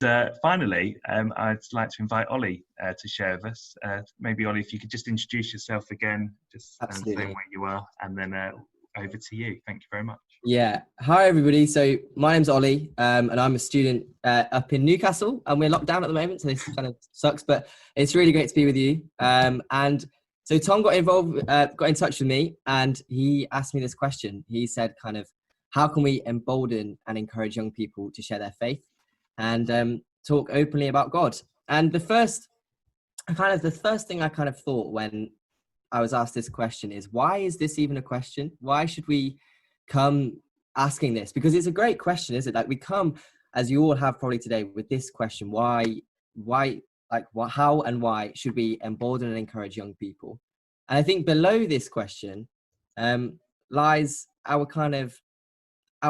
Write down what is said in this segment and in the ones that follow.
Finally, I'd like to invite Olly to share with us. Maybe Olly, if you could just introduce yourself again, just saying where you are, and then over to you. Thank you very much. Yeah. Hi, everybody. So my name's Olly, and I'm a student up in Newcastle, and we're locked down at the moment, so this kind of sucks, but it's really great to be with you. And so Tom got in touch with me, and he asked me this question. He said, kind of, how can we embolden and encourage young people to share their faith and talk openly about God? And the first thing I kind of thought when I was asked this question is, why is this even a question? Why should we come asking this? Because it's a great question, isn't it? Like, we come, as you all have probably today, with this question: how and why should we embolden and encourage young people? And I think below this question lies our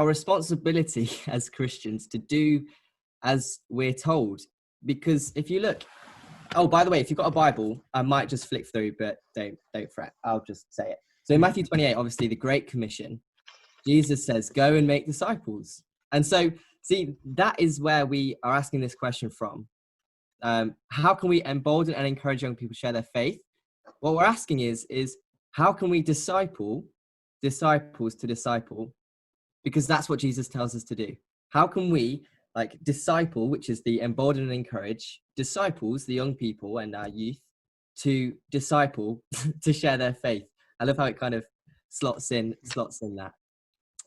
responsibility as Christians to do as we're told. Because if you look, oh, by the way, if you've got a Bible, I might just flick through, but don't fret. I'll just say it. So in Matthew 28, obviously the Great Commission, Jesus says, go and make disciples. And so, see, that is where we are asking this question from. How can we embolden and encourage young people to share their faith? What we're asking is how can we disciple disciples to disciple? Because that's what Jesus tells us to do. How can we, like, disciple, which is the embolden and encourage, disciples, the young people and our youth, to disciple, to share their faith? I love how it kind of slots in that.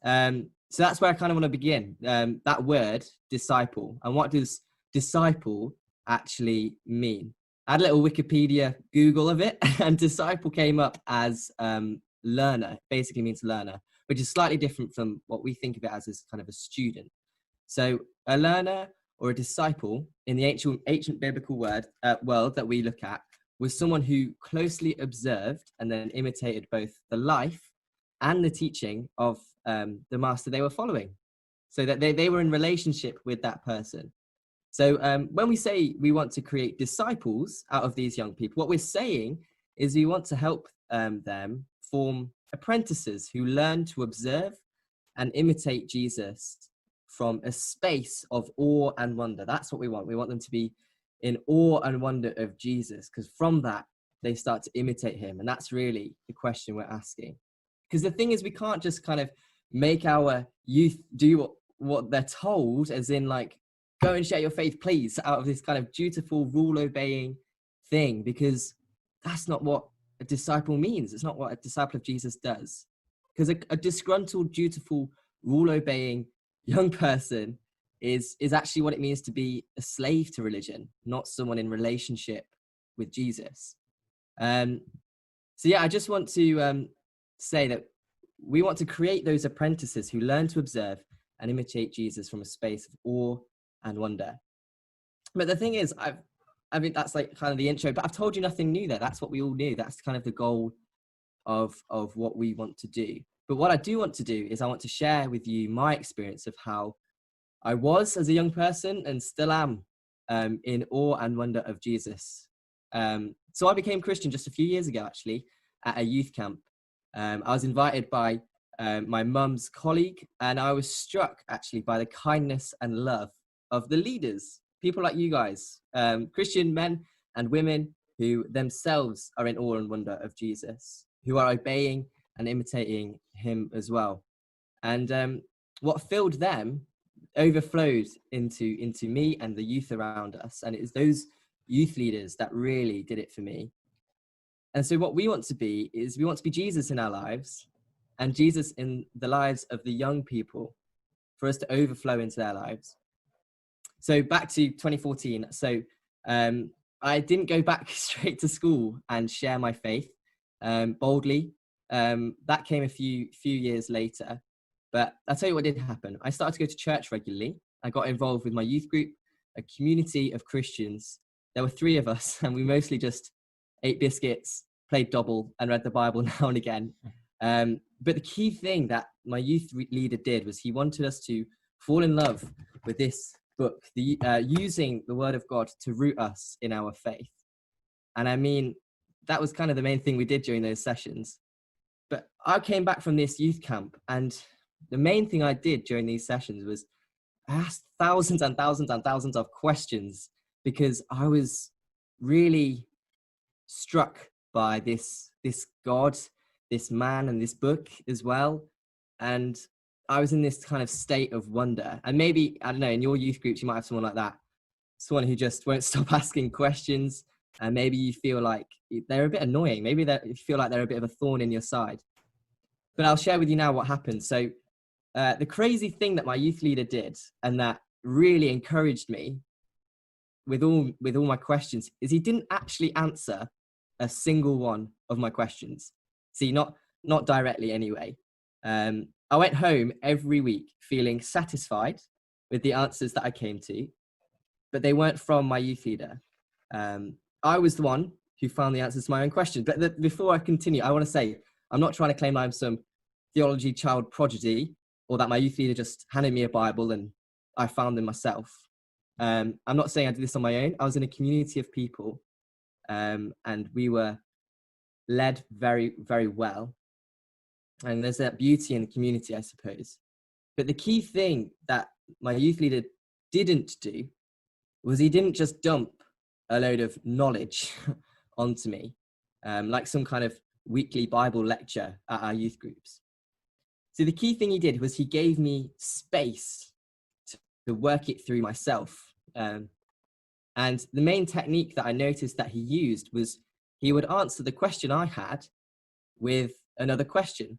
So that's where I kind of want to begin. That word, disciple. And what does disciple actually mean? I had a little Wikipedia Google of it, and disciple came up as learner. It basically means learner, which is slightly different from what we think of it as kind of a student. So a learner or a disciple in the ancient biblical world that we look at was someone who closely observed and then imitated both the life and the teaching of the master they were following, so that they were in relationship with that person. So when we say we want to create disciples out of these young people, what we're saying is we want to help them form apprentices who learn to observe and imitate Jesus from a space of awe and wonder. That's what we want. We want them to be in awe and wonder of Jesus, because from that, they start to imitate him. And that's really the question we're asking. Because the thing is, we can't just kind of make our youth do what they're told, as in, like, go and share your faith, please, out of this kind of dutiful, rule-obeying thing, because that's not what a disciple means. It's not what a disciple of Jesus does. Because a disgruntled, dutiful, rule-obeying young person is actually what it means to be a slave to religion, not someone in relationship with Jesus. So yeah, I just want to say that we want to create those apprentices who learn to observe and imitate Jesus from a space of awe and wonder. But the thing is, I mean, that's like kind of the intro, but I've told you nothing new there. That's what we all knew. That's kind of the goal of what we want to do. But what I do want to do is I want to share with you my experience of how I was as a young person and still am in awe and wonder of Jesus. So I became Christian just a few years ago, actually, at a youth camp. I was invited by my mum's colleague, and I was struck actually by the kindness and love of the leaders, people like you guys, Christian men and women who themselves are in awe and wonder of Jesus, who are obeying and imitating him as well. And what filled them overflowed into me and the youth around us. And it is those youth leaders that really did it for me. And so what we want to be is we want to be Jesus in our lives and Jesus in the lives of the young people, for us to overflow into their lives. So back to 2014. So I didn't go back straight to school and share my faith boldly. That came a few years later. But I'll tell you what did happen. I started to go to church regularly. I got involved with my youth group, a community of Christians. There were 3 of us, and we mostly just ate biscuits, played double, and read the Bible now and again. But the key thing that my youth leader did was he wanted us to fall in love with this book, using the word of God to root us in our faith. And I mean, that was kind of the main thing we did during those sessions. But I came back from this youth camp, and the main thing I did during these sessions was I asked thousands and thousands and thousands of questions because I was really struck by this God, this man, and this book as well. And I was in this kind of state of wonder. And maybe, I don't know, in your youth groups, you might have someone like that, someone who just won't stop asking questions. And maybe you feel like they're a bit annoying. Maybe you feel like they're a bit of a thorn in your side. But I'll share with you now what happened. So the crazy thing that my youth leader did, and that really encouraged me with all my questions, is he didn't actually answer a single one of my questions. See, not directly anyway. I went home every week feeling satisfied with the answers that I came to, but they weren't from my youth leader. I was the one who found the answers to my own questions. But before I continue, I want to say, I'm not trying to claim I'm some theology child prodigy, or that my youth leader just handed me a Bible and I found them myself. I'm not saying I did this on my own. I was in a community of people, and we were led very, very well. And there's that beauty in the community, I suppose. But the key thing that my youth leader didn't do was he didn't just dump a load of knowledge onto me, like some kind of weekly Bible lecture at our youth groups. So the key thing he did was he gave me space to work it through myself. And the main technique that I noticed that he used was he would answer the question I had with another question,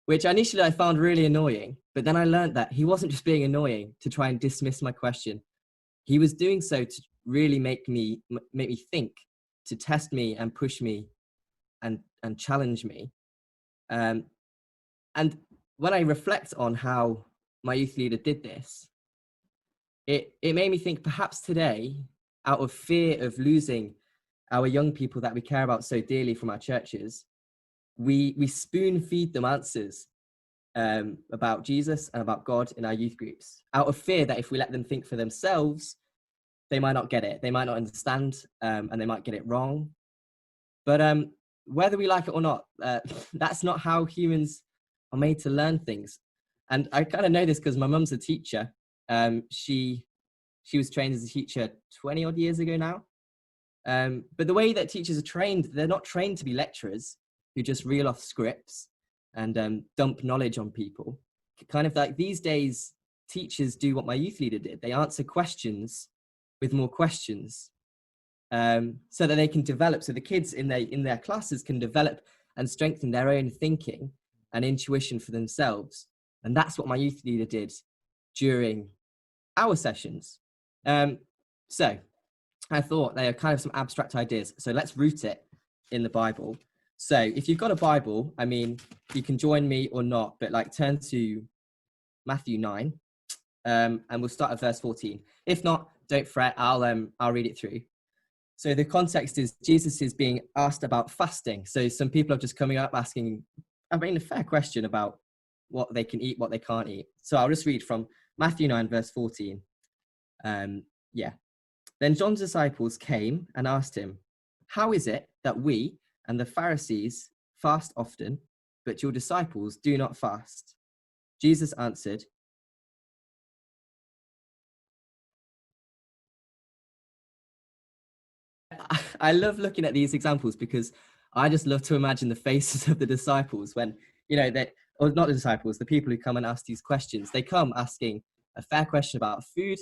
which initially I found really annoying. But then I learned that he wasn't just being annoying to try and dismiss my question. He was doing so to really make me think, to test me and push me and challenge me. And when I reflect on how my youth leader did this, it made me think perhaps today, out of fear of losing our young people that we care about so dearly from our churches, we spoon feed them answers about Jesus and about God in our youth groups, out of fear that if we let them think for themselves, they might not get it, they might not understand, and they might get it wrong. But whether we like it or not, that's not how humans are made to learn things. And I kind of know this because my mum's a teacher. She was trained as a teacher 20 odd years ago now. But the way that teachers are trained, they're not trained to be lecturers who just reel off scripts and dump knowledge on people. Kind of like these days, teachers do what my youth leader did. They answer questions with more questions, so that they can develop, so the kids in their classes can develop and strengthen their own thinking and intuition for themselves. And that's what my youth leader did during our sessions. So I thought they are kind of some abstract ideas. So let's root it in the Bible. So if you've got a Bible, I mean, you can join me or not, but like turn to Matthew 9, and we'll start at verse 14. If not, don't fret, I'll read it through. So the context is Jesus is being asked about fasting. So some people are just coming up asking, I mean, a fair question about what they can eat, what they can't eat. So I'll just read from Matthew 9, verse 14. Then John's disciples came and asked him, how is it that we and the Pharisees fast often, but your disciples do not fast? Jesus answered, I love looking at these examples because I just love to imagine the faces of the disciples when, or not the disciples, the people who come and ask these questions. They come asking a fair question about food,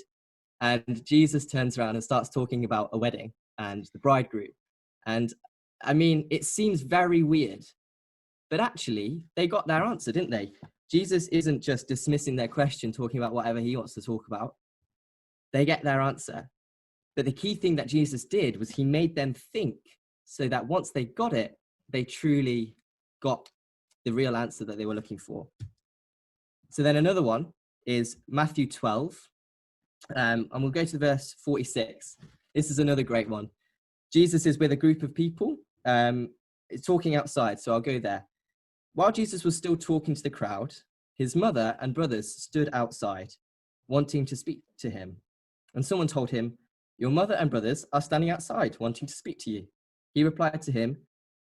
and Jesus turns around and starts talking about a wedding and the bridegroom. And I mean, it seems very weird, but actually they got their answer, didn't they? Jesus isn't just dismissing their question, talking about whatever he wants to talk about. They get their answer. But the key thing that Jesus did was he made them think, so that once they got it, they truly got the real answer that they were looking for. So then another one is Matthew 12, and we'll go to verse 46. This is another great one. Jesus is with a group of people, talking outside, so I'll go there. While Jesus was still talking to the crowd, his mother and brothers stood outside, wanting to speak to him. And someone told him, your mother and brothers are standing outside, wanting to speak to you. He replied to him,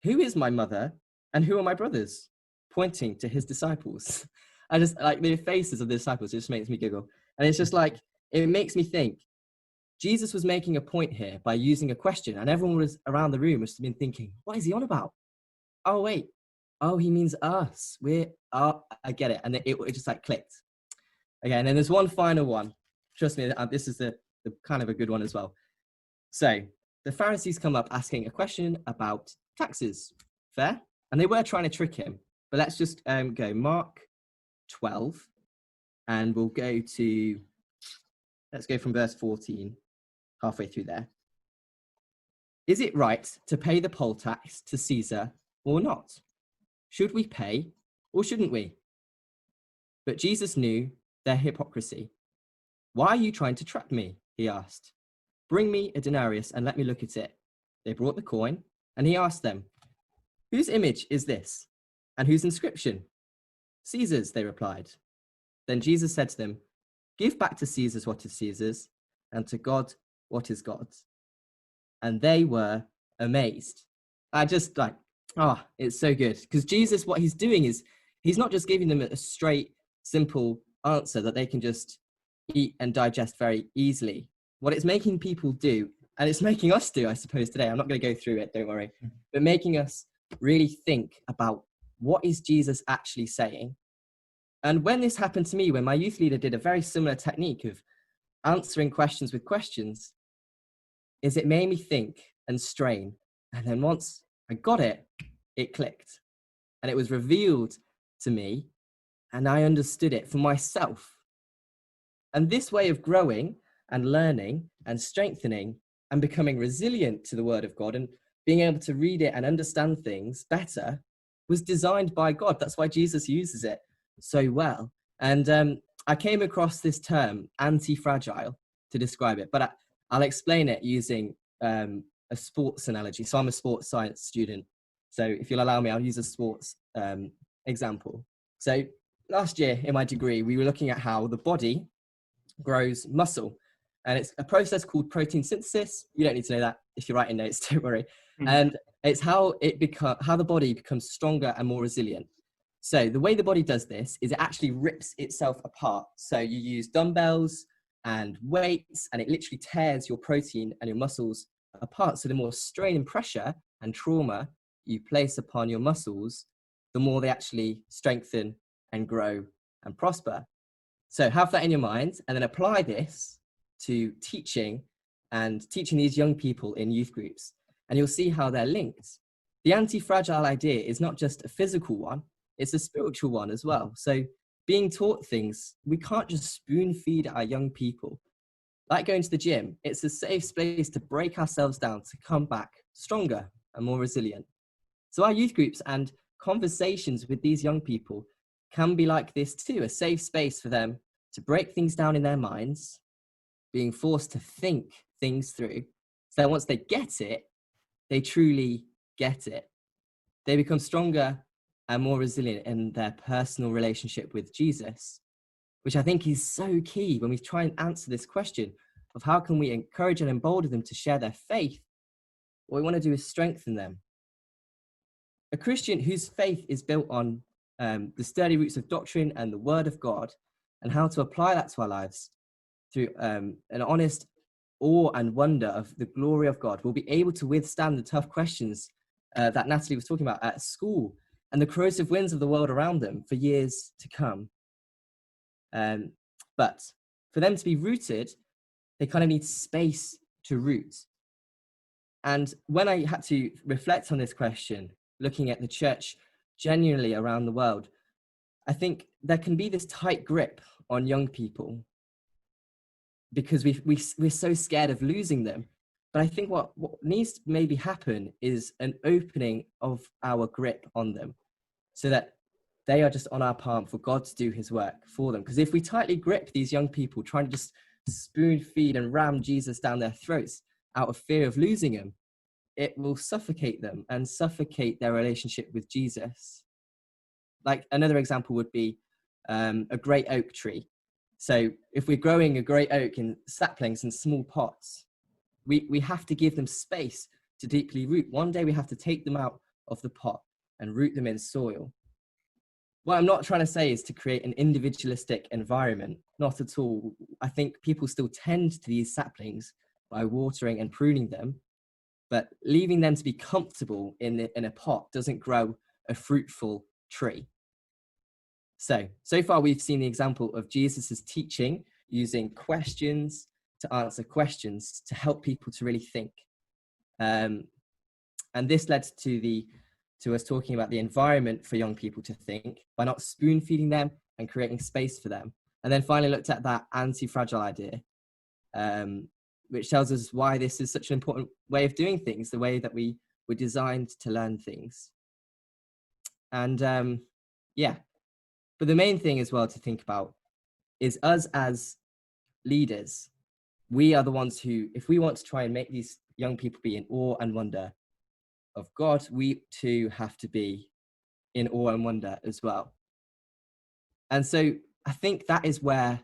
who is my mother and who are my brothers? Pointing to his disciples. I just like the faces of the disciples, it just makes me giggle. And it's just like, it makes me think, Jesus was making a point here by using a question, and everyone was around the room must have been thinking, what is he on about? Oh, wait. Oh, he means us. I get it. And it just like clicked. Okay, and then there's one final one. Trust me, this is the kind of a good one as well. So the Pharisees come up asking a question about taxes. Fair? And they were trying to trick him. But let's just go Mark 12, and we'll go to, let's go from verse 14, halfway through there. Is it right to pay the poll tax to Caesar or not? Should we pay or shouldn't we? But Jesus knew their hypocrisy. Why are you trying to trap me? He asked. Bring me a denarius and let me look at it. They brought the coin, and he asked them, whose image is this, and whose inscription? Caesar's, they replied. Then Jesus said to them, give back to Caesar's what is Caesar's, and to God what is God's. And they were amazed. I just like, it's so good. Because Jesus, what he's doing is, he's not just giving them a straight, simple answer that they can just eat and digest very easily. What it's making people do, and it's making us do, I suppose, today, I'm not going to go through it, don't worry, but making us really think about what is Jesus actually saying. And when this happened to me, when my youth leader did a very similar technique of answering questions with questions, is it made me think and strain. And then once I got it, it clicked. And it was revealed to me, and I understood it for myself. And this way of growing and learning and strengthening and becoming resilient to the Word of God and being able to read it and understand things better was designed by God. That's why Jesus uses it so well. And I came across this term, anti-fragile, to describe it, but I'll explain it using a sports analogy. So I'm a sports science student. So if you'll allow me, I'll use a sports example. So last year in my degree, we were looking at how the body grows muscle. And it's a process called protein synthesis. You don't need to know that if you're writing notes, don't worry. Mm-hmm. And it's how the body becomes stronger and more resilient. So the way the body does this is it actually rips itself apart. So you use dumbbells and weights, and it literally tears your protein and your muscles apart. So the more strain and pressure and trauma you place upon your muscles, the more they actually strengthen and grow and prosper. So have that in your mind, and then apply this to teaching these young people in youth groups. And you'll see how they're linked. The anti-fragile idea is not just a physical one, it's a spiritual one as well. So being taught things, we can't just spoon feed our young people. Like going to the gym, it's a safe space to break ourselves down, to come back stronger and more resilient. So our youth groups and conversations with these young people can be like this too, a safe space for them to break things down in their minds, being forced to think things through. So that once they get it, they truly get it. They become stronger and more resilient in their personal relationship with Jesus, which I think is so key when we try and answer this question of how can we encourage and embolden them to share their faith. What we want to do is strengthen them. A Christian whose faith is built on the sturdy roots of doctrine and the Word of God, and how to apply that to our lives through an honest awe and wonder of the glory of God, will be able to withstand the tough questions that Natalie was talking about at school and the corrosive winds of the world around them for years to come. But for them to be rooted, they kind of need space to root. And when I had to reflect on this question, looking at the church genuinely around the world, I think there can be this tight grip on young people because we're so scared of losing them. But I think what needs to maybe happen is an opening of our grip on them so that they are just on our palm for God to do his work for them. Because if we tightly grip these young people, trying to just spoon feed and ram Jesus down their throats out of fear of losing him, it will suffocate them and suffocate their relationship with Jesus. Like another example would be a great oak tree. So if we're growing a great oak in saplings in small pots, we have to give them space to deeply root. One day we have to take them out of the pot and root them in soil. what I'm not trying to say is to create an individualistic environment. Not at all. I think people still tend to these saplings by watering and pruning them, but leaving them to be comfortable in a pot doesn't grow a fruitful tree. So far we've seen the example of Jesus's teaching using questions to answer questions to help people to really think. And this led to us talking about the environment for young people to think by not spoon feeding them and creating space for them. And then finally looked at that anti-fragile idea, which tells us why this is such an important way of doing things, the way that we were designed to learn things. And yeah, but the main thing as well to think about is us as leaders. We are the ones who, if we want to try and make these young people be in awe and wonder of God, we too have to be in awe and wonder as well. And so I think that is where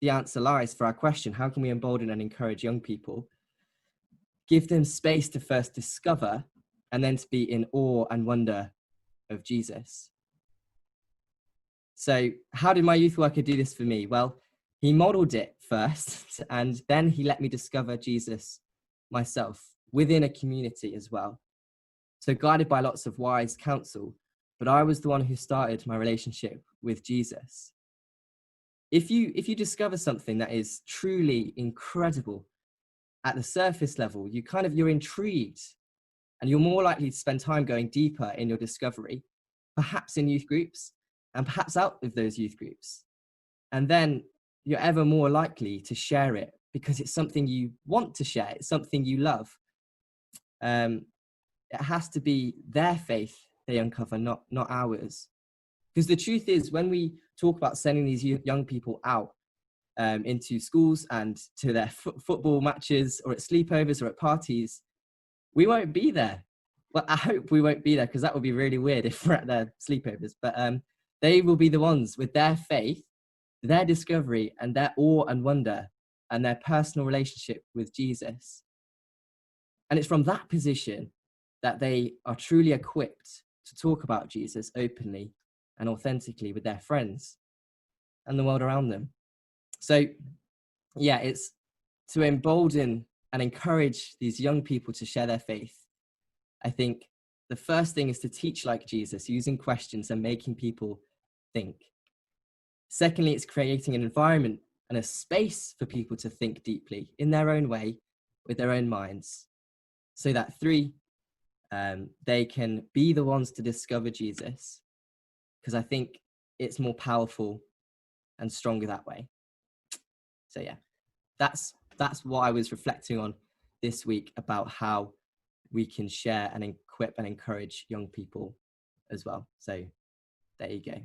the answer lies for our question. How can we embolden and encourage young people? Give them space to first discover and then to be in awe and wonder of Jesus. So how did my youth worker do this for me? Well, he modeled it first, and then he let me discover Jesus myself within a community as well. So guided by lots of wise counsel, but I was the one who started my relationship with Jesus. If you discover something that is truly incredible at the surface level, you're intrigued, and you're more likely to spend time going deeper in your discovery, perhaps in youth groups, and perhaps out of those youth groups. And then you're ever more likely to share it because it's something you want to share. It's something you love. It has to be their faith they uncover, not ours. Because the truth is, when we talk about sending these young people out into schools and to their football matches or at sleepovers or at parties, we won't be there. Well, I hope we won't be there, because that would be really weird if we're at their sleepovers. But they will be the ones with their faith, their discovery, and their awe and wonder, and their personal relationship with Jesus. And it's from that position that they are truly equipped to talk about Jesus openly and authentically with their friends and the world around them. So, yeah, it's to embolden and encourage these young people to share their faith. I think the first thing is to teach like Jesus, using questions and making people think. Secondly, it's creating an environment and a space for people to think deeply in their own way, with their own minds. So that they can be the ones to discover Jesus, because I think it's more powerful and stronger that way. So yeah, that's what I was reflecting on this week about how we can share and equip and encourage young people as well. So there you go.